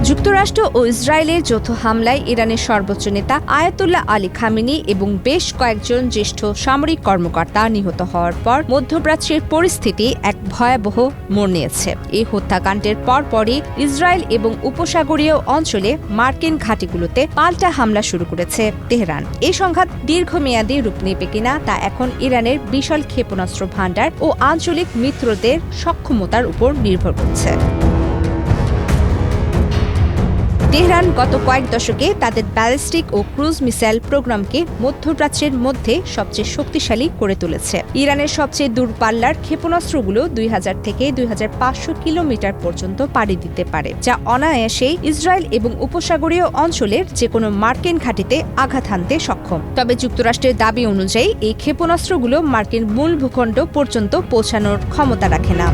যুক্তরাষ্ট্র ও ইসরায়েলের যৌথ হামলায় ইরানের সর্বোচ্চ নেতা আয়াতুল্লাহ আলী খামেনি এবং বেশ কয়েকজন জ্যেষ্ঠ সামরিক কর্মকর্তা নিহত হওয়ার পর মধ্যপ্রাচ্যের পরিস্থিতি এক ভয়াবহ মোড় নিয়েছে। এই হত্যাকাণ্ডের পরপরই ইসরায়েল এবং উপসাগরীয় অঞ্চলে মার্কিন ঘাঁটিগুলোতে পাল্টা হামলা শুরু করেছে তেহরান। এই সংঘাত দীর্ঘমেয়াদী রূপ নেবে কিনা তা এখন ইরানের বিশাল ক্ষেপণাস্ত্র ভান্ডার ও আঞ্চলিক মিত্রদের সক্ষমতার উপর নির্ভর করছে। তেহরান গত কয়েক দশকে তাদের ব্যালিস্টিক ও ক্রুজ মিসাইল প্রোগ্রামকে মধ্যপ্রাচ্যের মধ্যে সবচেয়ে শক্তিশালী করে তুলেছে। ইরানের সবচেয়ে দূরপাল্লার ক্ষেপণাস্ত্রগুলো 2000 থেকে 2500 কিলোমিটার পর্যন্ত পাড়ি দিতে পারে, যা অনায়াসেই ইসরায়েল এবং উপসাগরীয় অঞ্চলের যে কোনো মার্কিন ঘাঁটিতে আঘাত হানতে সক্ষম। তবে যুক্তরাষ্ট্রের দাবি অনুযায়ী এই ক্ষেপণাস্ত্রগুলো মার্কিন মূল ভূখণ্ড পর্যন্ত পৌঁছানোর ক্ষমতা রাখে না।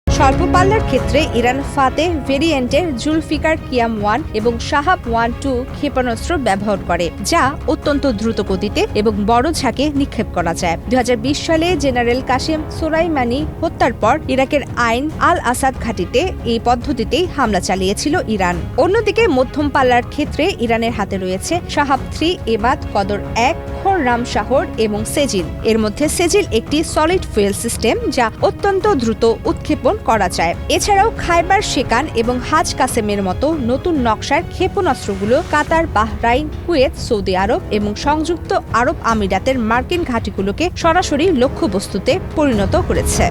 স্বল্প পাল্লার ক্ষেত্রে ইরান ফাতে ভেরিয়েন্টের জুলফিকার কিয়াম 1 এবং শাহাব 1-2 ক্ষেপণাস্ত্র ব্যবহার করে, যা অত্যন্ত দ্রুত গতিতে এবং বড় ঝাঁকে নিক্ষেপ করা যায়। 2020 সালে জেনারেল কাসেম সোলাইমানি হত্যার পর ইরাকের আইন আল আসাদ ঘাঁটিতে এই পদ্ধতিতেই হামলা চালিয়েছিল ইরান। অন্যদিকে মধ্যম পাল্লার ক্ষেত্রে ইরানের হাতে রয়েছে শাহাব 3, এবাদ, কদর 1, খোররাম শাহর এবং সেজিল। এর মধ্যে সেজিল একটি সলিড ফুয়েল সিস্টেম, যা অত্যন্ত দ্রুত উৎক্ষেপণ করা যায়। এছাড়াও খাইবার শেকান এবং হাজ কাসেমের মতো নতুন নকশার ক্ষেপণাস্ত্রগুলো কাতার, বাহরাইন, কুয়েত, সৌদি আরব এবং সংযুক্ত আরব আমিরাতের মার্কিন ঘাঁটিগুলোকে সরাসরি লক্ষ্যবস্তুতে পরিণত করেছে।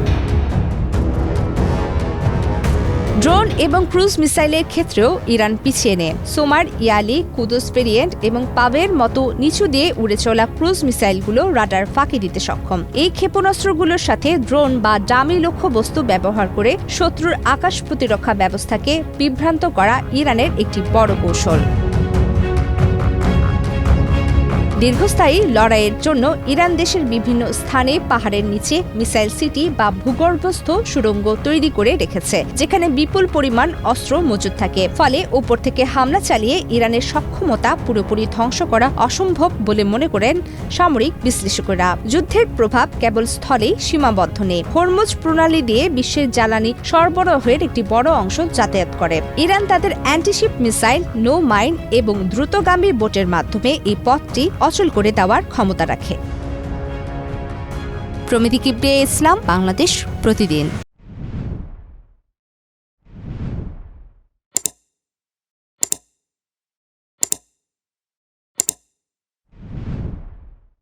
ড্রোন এবং ক্রুজ মিসাইলের ক্ষেত্রেও ইরান পিছিয়ে নেই। সোমার, ইয়ালি, কুদস ভেরিয়েন্ট এবং পাভের মতো নিচু দিয়ে উড়ে চলা ক্রুজ মিসাইলগুলো রাডার ফাঁকি দিতে সক্ষম। এই ক্ষেপণাস্ত্রগুলোর সাথে ড্রোন বা ডামি লক্ষ্যবস্তু ব্যবহার করে শত্রুর আকাশ প্রতিরক্ষা ব্যবস্থাকে বিভ্রান্ত করা ইরানের একটি বড় কৌশল। দীর্ঘস্থায়ী লড়াইয়ের জন্য ইরান দেশের বিভিন্ন স্থানে পাহাড়ের নিচে মিসাইল সিটি বা ভূগর্ভস্থ সুড়ঙ্গ তৈরি করে রেখেছে, যেখানে বিপুল পরিমাণ অস্ত্র মজুদ থাকে। ফলে উপর থেকে হামলা চালিয়ে ইরানের সক্ষমতা পুরোপুরি ধ্বংস করা অসম্ভব বলে মনে করেন সামরিক বিশ্লেষকেরা। যুদ্ধের প্রভাব কেবল স্থলেই সীমাবদ্ধ নেই। হরমুজ প্রণালী দিয়ে বিশ্বের জ্বালানি সরবরাহের একটি বড় অংশ যাতায়াত করে। ইরান তাদের অ্যান্টিশিপ মিসাইল, নো মাইন এবং দ্রুতগামী বোটের মাধ্যমে এই পথটি অচল করে দেওয়ার ক্ষমতা রাখে। প্রমিতি কিবরিয়া ইসলাম, বাংলাদেশ প্রতিদিন।